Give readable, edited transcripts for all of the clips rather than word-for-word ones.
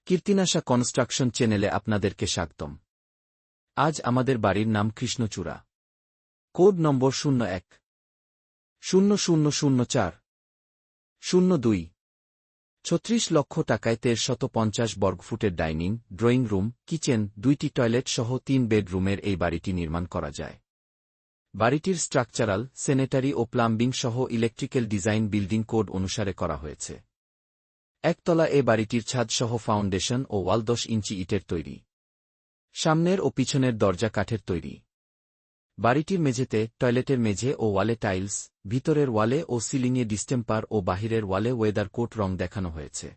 Kirtinasha construction চ্যানেলে আপনাদেরকে স্বাগতম। আজ আমাদের বাড়ির নাম কৃষ্ণচূড়া। Code number 01-0004-02। ৩৬ লক্ষ টাকায় ১৩৫০ বর্গফুটের ডাইনিং, ড্রয়িং রুম, কিচেন, ২টি টয়লেট সহ ৩ বেডরুমের এই বাড়িটি নির্মাণ করা যায়। বাড়িটির স্ট্রাকচারাল, স্যানিটারি ও প্লাম্বিং সহ ইলেকট্রিক্যাল ডিজাইন বিল্ডিং কোড অনুসারে করা হয়েছে। একতলা এ বাড়িটির ছাদ সহ ফাউন্ডেশন ও ওয়াল ১০ ইঞ্চি ইটের তৈরি। সামনের ও পিছনের দরজা কাঠের তৈরি। বাড়িটির মেঝেতে, টয়লেটের মেঝে ও ওয়ালে টাইলস, ভিতরের ওয়ালে ও সিলিংয়ে ডিস্টেম্পার ও বাহিরের ওয়ালে ওয়েদার কোট রং দেখানো হয়েছে।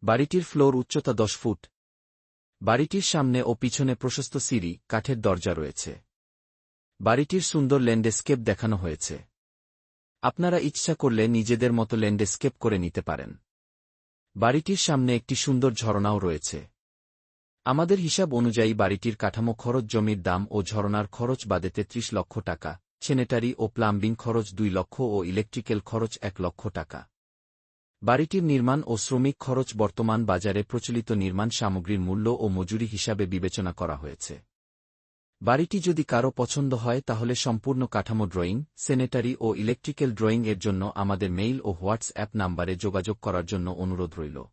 বাড়িটির ফ্লোর উচ্চতা ১০ ফুট। বাড়িটির সামনে ও পিছনে প্রশস্ত সিঁড়ি, কাঠের দরজা রয়েছে। বাড়িটির সুন্দর ল্যান্ডস্কেপ দেখানো হয়েছে। আপনারা ইচ্ছা করলে নিজেদের মতো ল্যান্ডস্কেপ করে নিতে পারেন। বাড়িটির সামনে একটি সুন্দর ঝরনাও রয়েছে। আমাদের হিসাব অনুযায়ী বাড়িটির কাঠামো খরচ, জমির দাম ও ঝরনার খরচ বাদে ৩৩ লক্ষ টাকা, স্যানিটারি ও প্লাম্বিং খরচ ২ লক্ষ ও ইলেকট্রিক্যাল খরচ ১ লক্ষ টাকা। বাড়িটির নির্মাণ ও শ্রমিক খরচ বর্তমান বাজারে প্রচলিত নির্মাণ সামগ্রীর মূল্য ও মজুরি হিসাবে বিবেচনা করা হয়েছে। বাড়িটি যদি কারো পছন্দ হয় তাহলে সম্পূর্ণ কাঠামো ড্রয়িং, স্যানিটারি ও ইলেকট্রিক্যাল ড্রয়িং এর জন্য আমাদের মেইল ও হোয়াটসঅ্যাপ নাম্বারে যোগাযোগ করার জন্য অনুরোধ রইল।